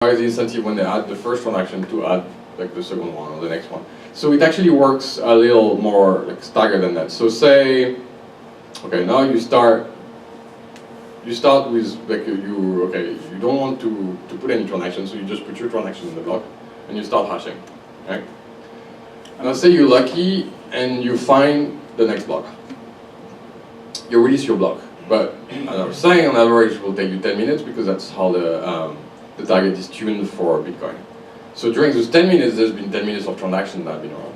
the incentive when they add the first transaction to add like the second one or the next one. So it actually works a little more like staggered than that. So say, okay, now you start with like you don't want to put any transactions, so you just put your transaction in the block and you start hashing, right? And let's say you're lucky and you find the next block. You release your block, but as I was saying, on average it will take you 10 minutes because that's how the target is tuned for Bitcoin. So during those 10 minutes, there's been 10 minutes of transactions that have been run.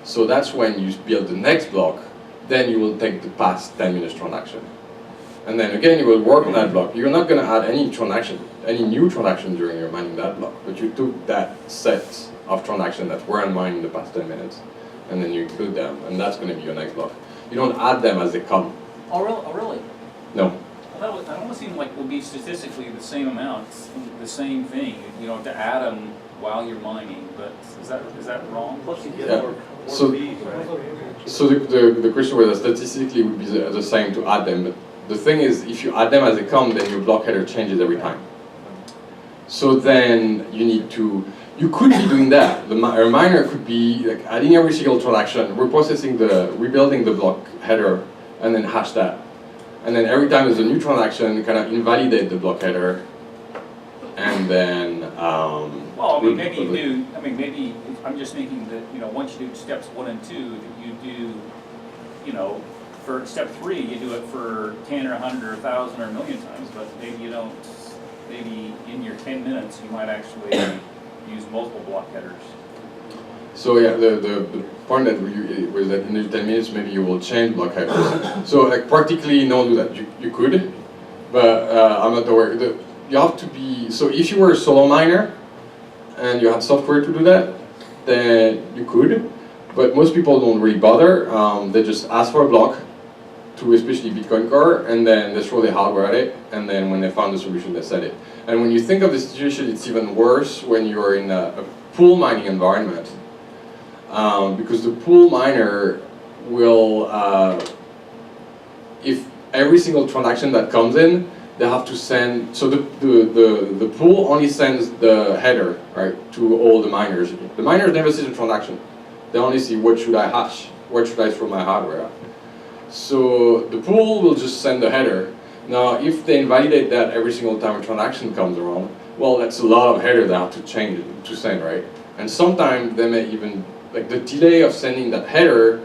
So that's when you build the next block, then you will take the past 10 minutes transaction. And then again, you will work on that block. You're not going to add any new transaction during your mining that block, but you took that set of transactions that were mined in the past 10 minutes, and then you include them, and that's going to be your next block. You don't add them as they come. Oh, really? No. That almost seems like will be statistically the same amount, the same thing, you know, to add them while you're mining, but is that wrong? Plus you get Yeah. more So, fees, right? so the question was that statistically would be the same to add them, but the thing is, if you add them as they come, then your block header changes every time. So then you could be doing that. A miner could be like adding every single transaction, rebuilding the block header, and then hash that. And then every time there's a new transaction, kind of invalidate the block header, and then. Well, I mean, maybe you do. I mean, maybe I'm just thinking that once you do steps 1 and 2, that you do, for step 3, you do it for 10 or 100 or 1,000 or 1,000,000 times, but maybe you don't. Maybe in your 10 minutes, you might actually use multiple block headers. So yeah, the point that was that in the 10 minutes maybe you will change block headers. So like practically no do that. You could, but I'm not aware. You have to be, so if you were a solo miner and you had software to do that, then you could, but most people don't really bother. They just ask for a block to especially Bitcoin Core, and then they throw their hardware at it, and then when they found the solution, they set it. And when you think of the situation, it's even worse when you're in a pool mining environment. Because the pool miner will, if every single transaction that comes in, they have to send, so the pool only sends the header, right, to all the miners. The miners never see the transaction. They only see what should I hash, where should I throw my hardware at. So the pool will just send the header. Now, if they invalidate that every single time a transaction comes around, well, that's a lot of header they have to change to send, right? And sometimes they may even, like the delay of sending that header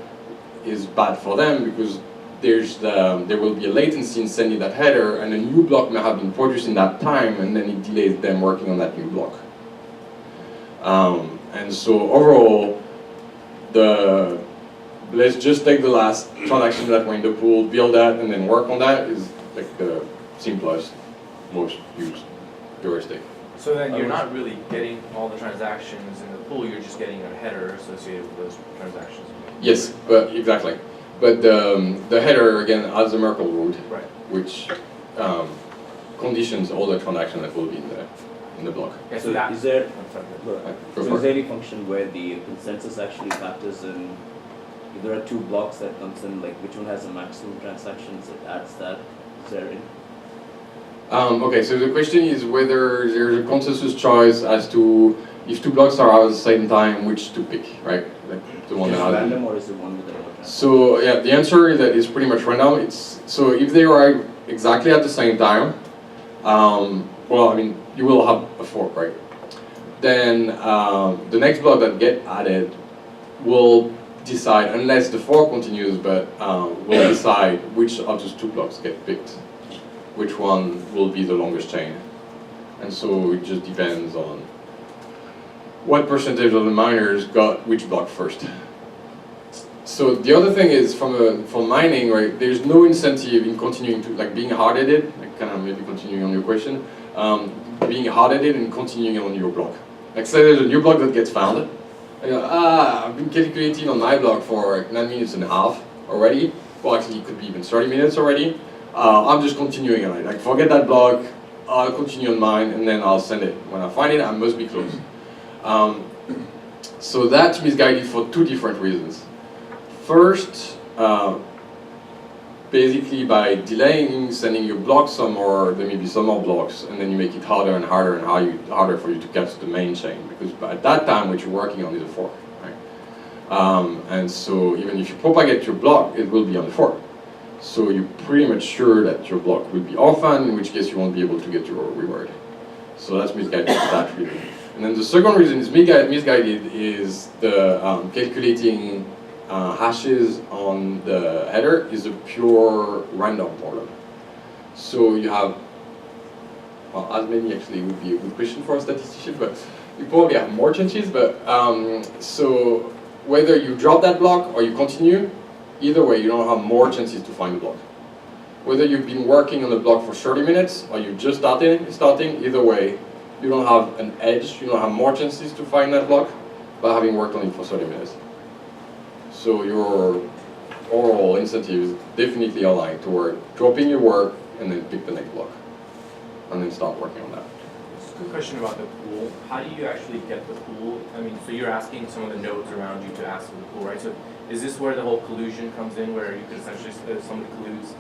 is bad for them because there will be a latency in sending that header, and a new block may have been produced in that time, and then it delays them working on that new block. And so overall, let's just take the last transaction that went in the pool, build that, and then work on that is like the simplest, most used heuristic. So then you're not really getting all the transactions in the pool, you're just getting a header associated with those transactions. Yes, but exactly. But the header, again, has a Merkle root, right, which conditions all the transactions that will be in the block. Yeah, So that, is there, Go so for is there it. any function where the consensus actually factors in, if there are 2 blocks that comes in, like which one has the maximum transactions, it adds that? Is there any? Okay, so the question is whether there's a consensus choice as to if 2 blocks are out at the same time, which to pick, right? Like the one Is it that random or is it one with the more transactions? So yeah, the answer is that it's pretty much random. So if they arrive exactly at the same time, well, I mean, you will have a fork, right? Then the next block that get added will decide, unless the fork continues, but will decide which of those 2 blocks get picked, which one will be the longest chain. And so it just depends on what percentage of the miners got which block first. So the other thing is, for mining, right, there's no incentive in continuing to, like being hard-headed, like kind of maybe continuing on your question, being hard-headed and continuing on your block. Like say there's a new block that gets found, and you're like, I've been calculating on my block for like 9 minutes and a half already, well actually it could be even 30 minutes already, I'm just continuing on it, like forget that block, I'll continue on mine and then I'll send it. When I find it, I must be close. So that's misguided for 2 different reasons. First, basically by delaying sending you blocks some more, there may be some more blocks, and then you make it harder and harder and harder for you to catch the main chain, because at that time what you're working on is a fork, right? And so even if you propagate your block, it will be on the fork. So you're pretty much sure that your block will be orphaned, in which case you won't be able to get your reward. So that's misguided for that reason. And then the second reason is misguided is the calculating hashes on the header is a pure random problem. So you have, well, as many actually would be a good question for a statistician, but you probably have more chances. But so whether you drop that block or you continue, either way you don't have more chances to find the block. Whether you've been working on the block for 30 minutes or you just starting, either way, you don't have an edge, you don't have more chances to find that block by having worked on it for 30 minutes. So your overall incentive is definitely aligned toward dropping your work and then pick the next block and then start working on that. Just a quick question about the pool. How do you actually get the pool? I mean, so you're asking some of the nodes around you to ask for the pool, right? So is this where the whole collusion comes in, where you could essentially, if somebody colludes,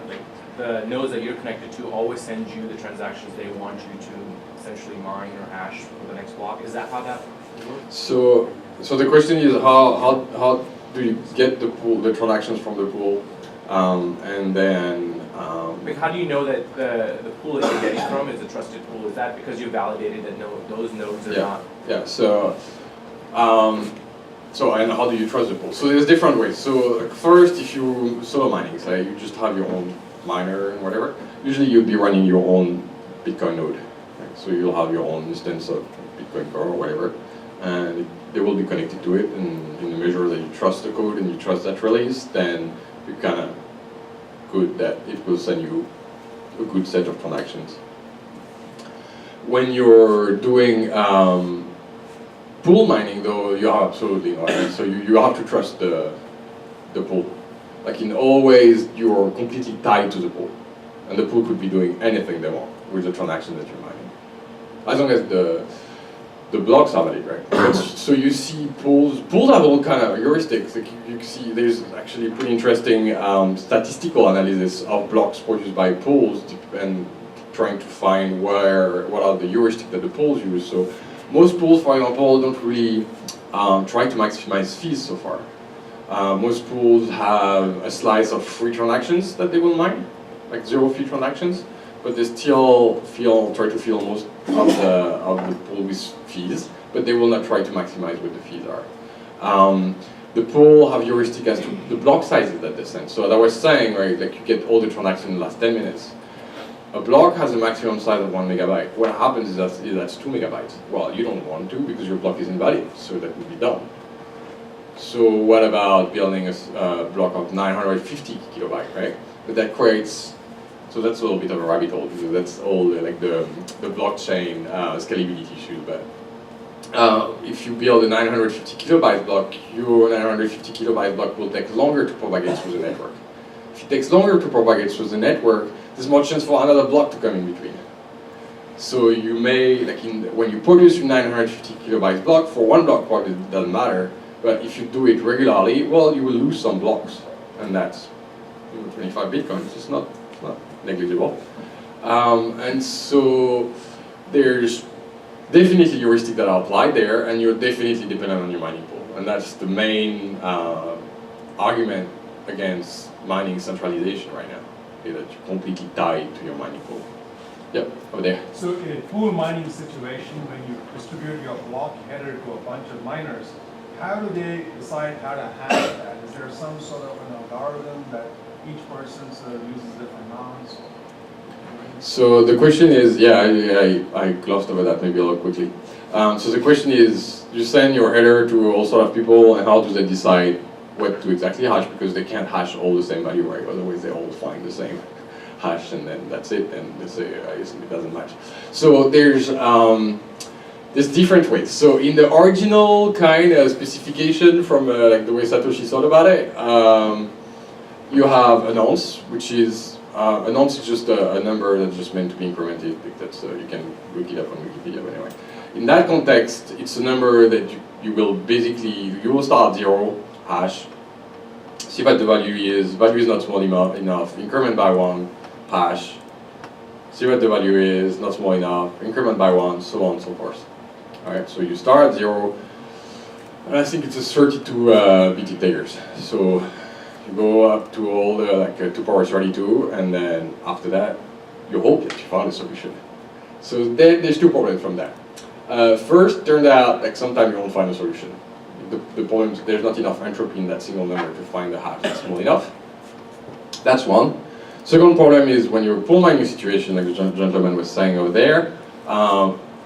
like the nodes that you're connected to always send you the transactions they want you to essentially mine or hash for the next block? Is that how that works? So the question is how do you get the pool, the transactions from the pool, and then like how do you know that the pool that you're getting from is a trusted pool? Is that because you validated that those nodes are not? Yeah. So and how do you trust the pool? So there's different ways. So first, if you solo mining, say you just have your own miner and whatever, usually you'll be running your own Bitcoin node. Right? So you'll have your own instance of Bitcoin Core or whatever, and they will be connected to it. And in the measure that you trust the code and you trust that release, then you're kind of good that it will send you a good set of transactions. When you're doing pool mining, though, you have absolutely no idea. So you have to trust the pool. Like in all ways, you're completely tied to the pool, and the pool could be doing anything they want with the transaction that you're mining, as long as the blocks are valid, right? So you see pools have all kind of heuristics. Like you see, there's actually pretty interesting statistical analysis of blocks produced by pools and trying to find what are the heuristics that the pools use. So most pools, for example, don't really try to maximize fees so far. Most pools have a slice of free transactions that they will mine, like 0 fee transactions, but they still try to fill most of the pool with fees, but they will not try to maximize what the fees are. The pool have heuristic as to the block sizes that they send. So as I was saying, right, like you get all the transactions in the last 10 minutes. A block has a maximum size of 1 megabyte. What happens is that's 2 megabytes. Well, you don't want to because your block is invalid, so that would be dumb. So what about building a block of 950 kilobyte, right? But that creates, so that's a little bit of a rabbit hole because that's all the blockchain scalability issues. But if you build a 950 kilobyte block, your 950 kilobyte block will take longer to propagate through the network. If it takes longer to propagate through the network, there's more chance for another block to come in between. So you may, when you produce your 950 kilobytes block, for one block probably it doesn't matter, but if you do it regularly, well, you will lose some blocks, and that's 25 Bitcoins. It's not negligible. And so there's definitely heuristics that are applied there, and you're definitely dependent on your mining pool. And that's the main argument against mining centralization right now, that you're completely tied to your mining pool. Yep, over there. So in a pool mining situation, when you distribute your block header to a bunch of miners, how do they decide how to hash that? Is there some sort of an algorithm that each person sort of uses different amounts? So the question is, I glossed over that maybe a little quickly. So the question is, you send your header to all sort of people, and how do they decide what to exactly hash? Because they can't hash all the same value, right? Otherwise they all find the same hash, and then that's it, and they say, I guess it doesn't match. So there's different ways. So in the original kind of specification from like the way Satoshi thought about it, you have an ounce, which is an ounce is just a number that's just meant to be incremented. That's you can look it up on Wikipedia, but anyway. In that context, it's a number that you will basically, you will start 0 hash. see what the value is not small enough, increment by 1, hash, see what the value is, not small enough, increment by 1, so on and so forth. Alright, so you start at 0, and I think it's a 32 bit integers. So you go up to all the, like 2 power 32, and then after that, you hope that you found a solution. So then there's 2 problems from that. First, turned out like sometimes you won't find a solution. The problem is there's not enough entropy in that single number to find the hash that's small enough. That's one. Second problem is when you're pool mining situation, like the gentleman was saying over there,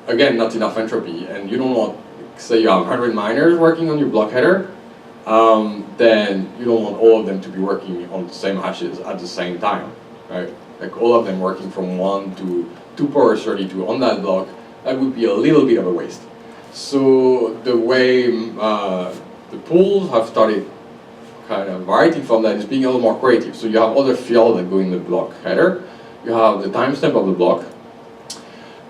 again, not enough entropy, and you don't want, say you have 100 miners working on your block header, then you don't want all of them to be working on the same hashes at the same time, right? Like all of them working from 1 to 2 power 32 on that block, that would be a little bit of a waste. So the way the pools have started kind of variety from that is being a little more creative. So you have other fields that go in the block header. You have the timestamp of the block.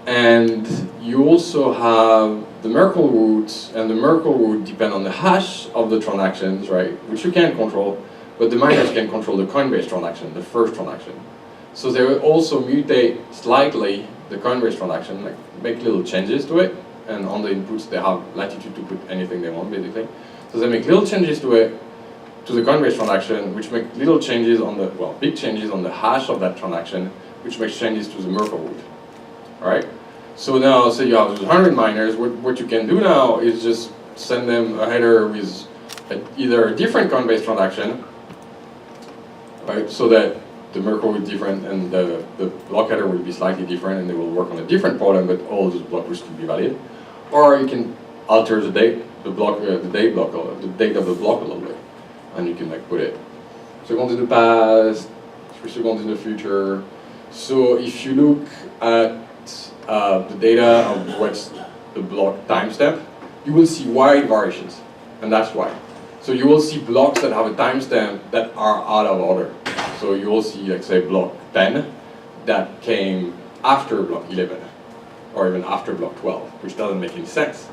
And you also have the Merkle roots, and the Merkle root depend on the hash of the transactions, right? Which you can't control, but the miners can control the Coinbase transaction, the first transaction. So they will also mutate slightly the Coinbase transaction, like make little changes to it. And on the inputs, they have latitude to put anything they want, basically. So they make little changes to it, to the Coinbase transaction, which make little changes on the, well, big changes on the hash of that transaction, which makes changes to the Merkle root. All right? So now, say you have 100 miners, what you can do now is just send them a header with either a different Coinbase transaction, right? So that the Merkle is different and the block header will be slightly different and they will work on a different problem, but all those blocks will still be valid. Or you can alter the date, the date of the block a little bit, and you can like put it seconds in the past, 3 seconds in the future. So if you look at the data of what's the block timestamp, you will see wide variations, and that's why. So you will see blocks that have a timestamp that are out of order. So you will see, like say, block 10 that came after block 11, or even after block 12, which doesn't make any sense,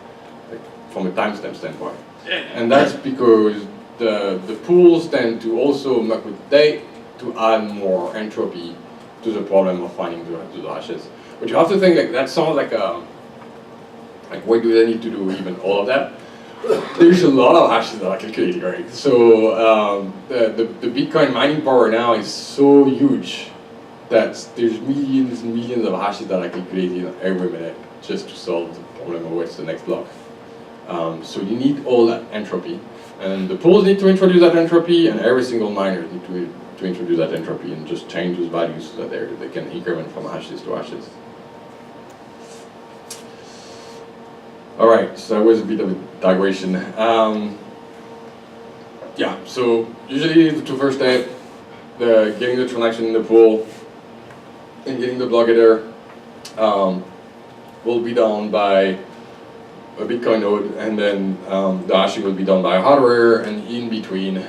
like, from a timestamp standpoint. And that's because the pools tend to also muck with the date to add more entropy to the problem of finding the hashes. But you have to think like that sounds like why do they need to do even all of that? There's a lot of hashes that are calculated, right? So the Bitcoin mining power now is so huge that there's millions and millions of hashes that are calculated every minute just to solve the problem of what's the next block. So you need all that entropy, and the pools need to introduce that entropy, and every single miner needs to introduce that entropy and just change those values so that they can increment from hashes to hashes. All right, so that was a bit of a digression. Yeah, so usually the 2 first steps, getting the transaction in the pool and getting the block header will be done by a Bitcoin node, and then the hashing will be done by hardware, and in between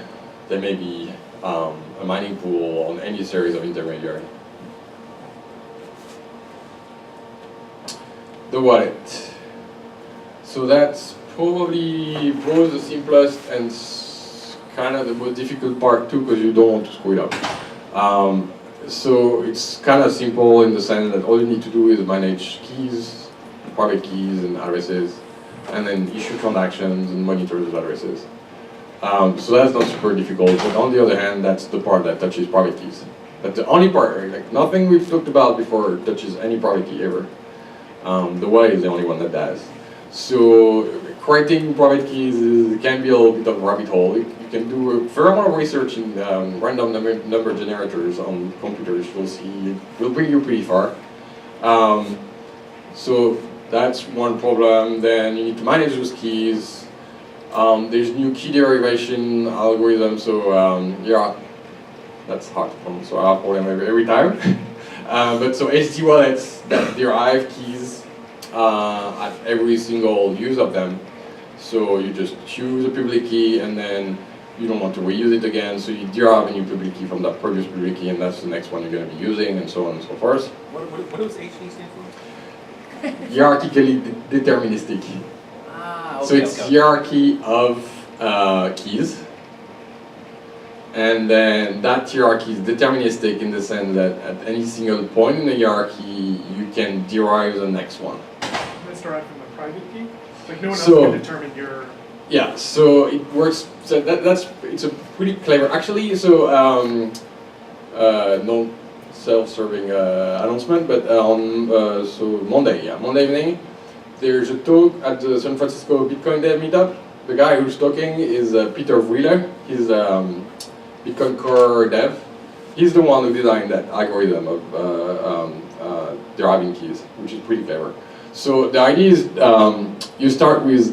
there may be a mining pool on any series of intermediary. The wallet. So that's probably both the simplest and kind of the most difficult part too, because you don't want to screw it up. So it's kind of simple in the sense that all you need to do is manage keys, private keys and addresses, and then issue transactions and monitor those addresses. So that's not super difficult, but on the other hand, that's the part that touches private keys. That's the only part, like nothing we've talked about before touches any private key ever. The wallet is the only one that does. So creating private keys can be a little bit of a rabbit hole. You can do a fair amount of research in random number generators on computers. You'll see it will bring you pretty far. So that's one problem. Then you need to manage those keys. There's new key derivation algorithms. So yeah, that's hard. So I have problem every time. But so HT wallets that derive keys at every single use of them. So you just choose a public key and then you don't want to reuse it again, so you derive a new public key from that previous public key, and that's the next one you're going to be using, and so on and so forth. What does HD stand for? Hierarchically deterministic. Ah, okay, so it's hierarchy of keys, And then that hierarchy is deterministic in the sense that at any single point in the hierarchy, you can derive the next one. Let's start from the private key. Like no one So- else can determine your. Yeah, so it works. So it's a pretty clever. Actually, so no self-serving announcement, but so Monday evening, there's a talk at the San Francisco Bitcoin Dev meetup. The guy who's talking is Peter Wheeler. He's Bitcoin Core dev. He's the one who designed that algorithm of deriving keys, which is pretty clever. So the idea is you start with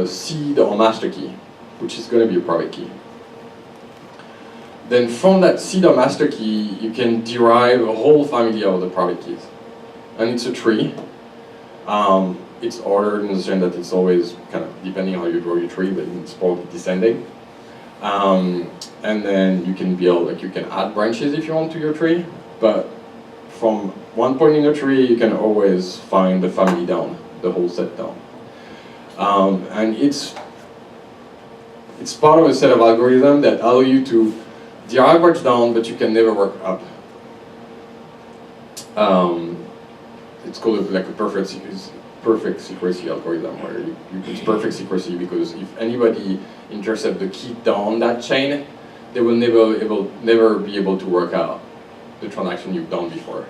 seed or master key, which is going to be a private key. Then from that seed or master key, you can derive a whole family of the private keys. And it's a tree. It's ordered in the sense that it's always kind of, depending on how you draw your tree, but it's probably descending. And then you can build, like you can add branches if you want to your tree, but from one point in the tree, you can always find the family down, the whole set down. And it's part of a set of algorithms that allow you to derive works down, but you can never work up. It's called like a perfect secrecy algorithm, where it's perfect secrecy because if anybody intercepts the key down that chain, they will never be able to work out the transaction you've done before.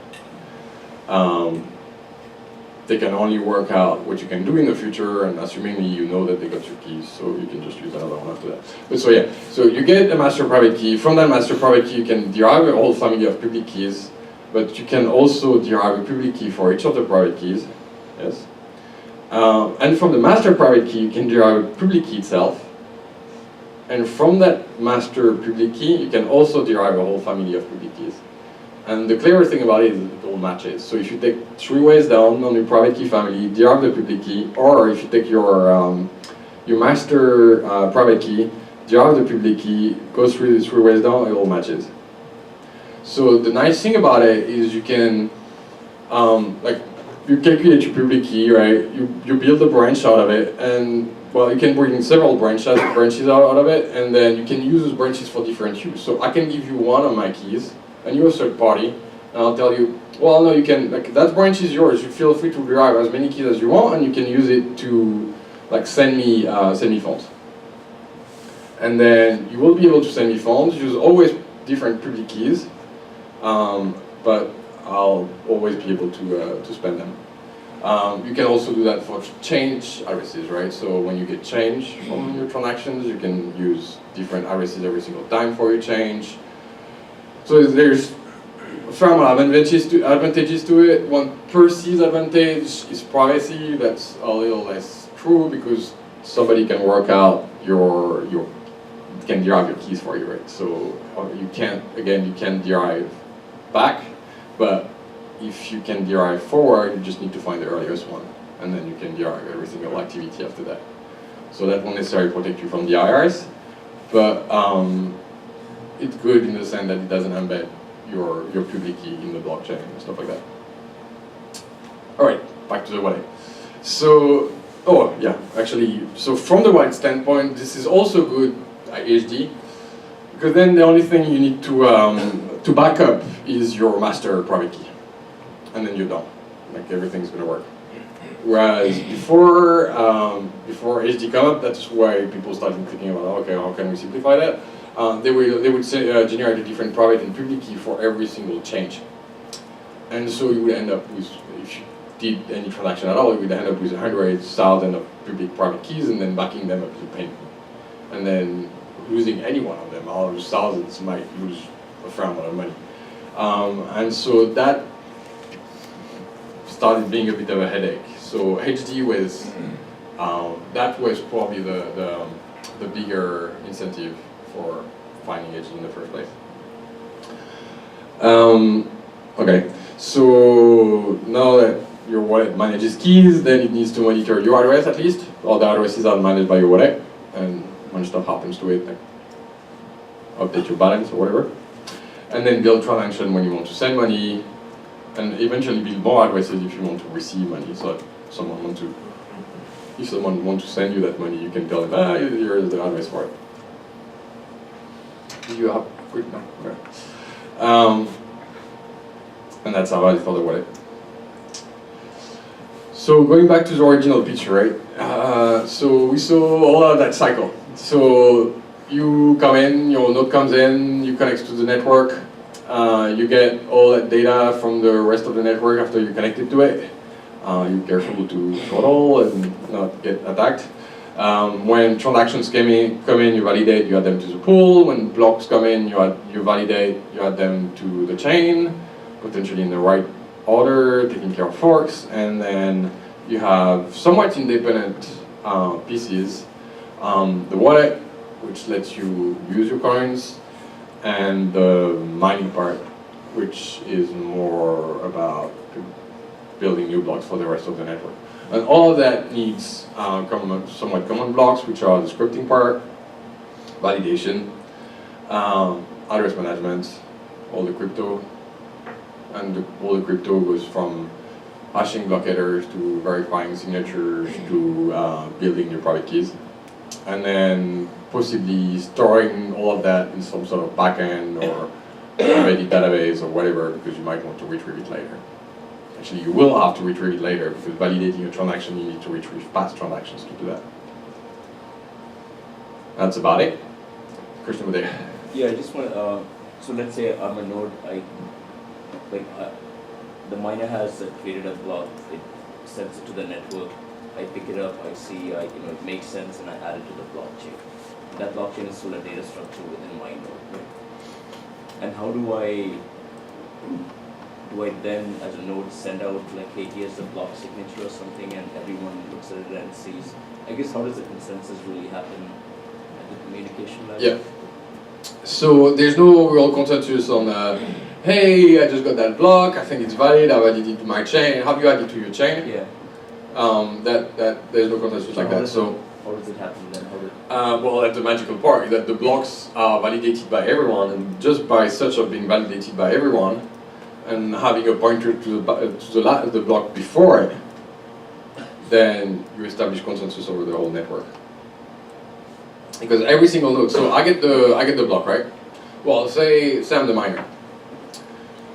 They can only work out what you can do in the future, and assuming you know that they got your keys, so you can just use another one after that. But so yeah, so you get a master private key. From that master private key, you can derive a whole family of public keys, but you can also derive a public key for each of the private keys. Yes. And from the master private key, you can derive a public key itself. And from that master public key, you can also derive a whole family of public keys. And the clever thing about it is it all matches. So if you take 3 ways down on your private key family, derive the public key, or if you take your master private key, derive the public key, go through the 3 ways down, it all matches. So the nice thing about it is you can, like, you calculate your public key, right? You build a branch out of it, and well, you can bring several branches out of it, and then you can use those branches for different use. So I can give you one of my keys, and you're a third party, and I'll tell you, well, no, you can, like, that branch is yours. You feel free to derive as many keys as you want, and you can use it to, like, send me funds. And then you will be able to send me funds. Use always different public keys, but I'll always be able to spend them. You can also do that for change addresses, right? So when you get change from your transactions, you can use different addresses every single time for your change. So there's a fair amount of advantages to it. One perceived advantage is privacy. That's a little less true because somebody can work out can derive your keys for you, right? So you can't derive back, but if you can derive forward, you just need to find the earliest one, and then you can derive every single activity after that. So that won't necessarily protect you from the IRS, but it's good in the sense that it doesn't embed your public key in the blockchain and stuff like that. All right, back to the wallet. So, so from the wallet standpoint, this is also good at HD, because then the only thing you need to back up is your master private key, and then you're done. Like everything's gonna work. Whereas before HD come up, that's why people started thinking about, okay, how can we simplify that? They would generate a different private and public key for every single change, and so you would end up with, if you did any transaction at all, you would end up with 100,000 of public private keys, and then backing them up is a pain, and then losing any one of them, all those thousands might lose a fair amount of money, and so that started being a bit of a headache. So HD was that was probably the bigger incentive for finding HD in the first place. Okay, so now that your wallet manages keys, then it needs to monitor your address at least. All the addresses are managed by your wallet, and when stuff happens to it, like update your balance or whatever. And then build transaction when you want to send money, and eventually build more addresses if you want to receive money. So if someone wants to send you that money, you can tell them, here is the address for it. Do you have good, no, okay. And that's how I thought about it. So going back to the original picture, right? So we saw all of that cycle. So you come in, your node comes in, you connect to the network, you get all that data from the rest of the network after you connected to it. You're careful to throttle and not get attacked. When transactions come in, you validate, you add them to the pool. When blocks come in, you validate, you add them to the chain, potentially in the right order, taking care of forks, and then you have somewhat independent pieces. The wallet, which lets you use your coins, and the mining part, which is more about building new blocks for the rest of the network. And all of that needs somewhat common blocks, which are the scripting part, validation, address management, all the crypto. And all the crypto goes from hashing block headers to verifying signatures to building your private keys. And then possibly storing all of that in some sort of backend or embedded database or whatever, because you might want to retrieve it later. Actually, you will have to retrieve it later, because validating a transaction, you need to retrieve past transactions to do that. That's about it. Question over there. Yeah, I just want to, so let's say I'm a node, the miner has created a block, it sends it to the network, I pick it up, I see, it makes sense, and I add it to the blockchain. That blockchain is still a data structure within my node, right? And how do I then, as a node, send out like, hey, here's the block signature or something, and everyone looks at it and sees? I guess how does the consensus really happen at the communication level? Yeah. So there's no real consensus on, hey, I just got that block, I think it's valid, I've added it to my chain. How do you add it to your chain? Yeah. There's no consensus like that. So how does it happen then? well, that's the magical part, that the blocks are validated by everyone, and just by such of being validated by everyone, and having a pointer to the block before it, then you establish consensus over the whole network. Because every single node, so I get the block, right? Well, say I'm the miner.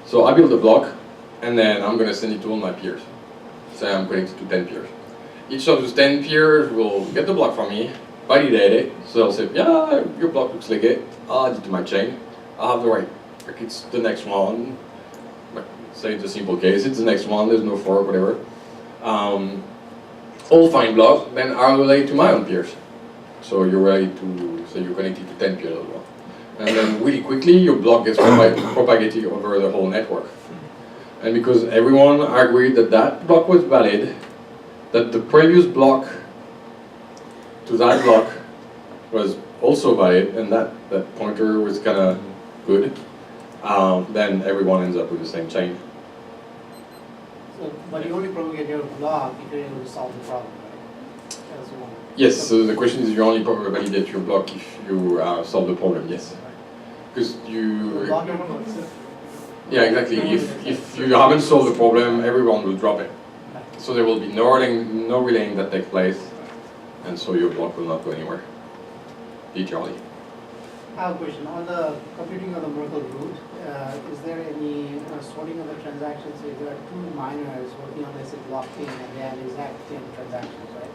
So I build a block, and then I'm gonna send it to all my peers. Say I'm connected to 10 peers. Each of those 10 peers will get the block from me, validate it, so they'll say, yeah, your block looks like it, I'll add it to my chain, I'll have the right, like it's the next one, like, say it's a simple case, it's the next one, there's no fork, whatever. All fine blocks, then I'll relate to my own peers. So you're ready to, say you're connected to 10 peers as well. And then really quickly, your block gets propagated over the whole network. And because everyone agreed that that block was valid, that the previous block to that block was also valid, and that pointer was kind of good, then everyone ends up with the same chain. So, but you only propagate your block if you're able to solve the problem, right? That's one. Yes, so the question is, you only validate your block if you solve the problem, yes. Because you... Yeah, exactly. If you haven't solved the problem, everyone will drop it. So there will be no relaying that takes place, and so your block will not go anywhere. Literally. I have a question. On the computing of the Merkle root, is there any sorting of the transactions? If there are two miners working on this blockchain and they have exact same transactions, right?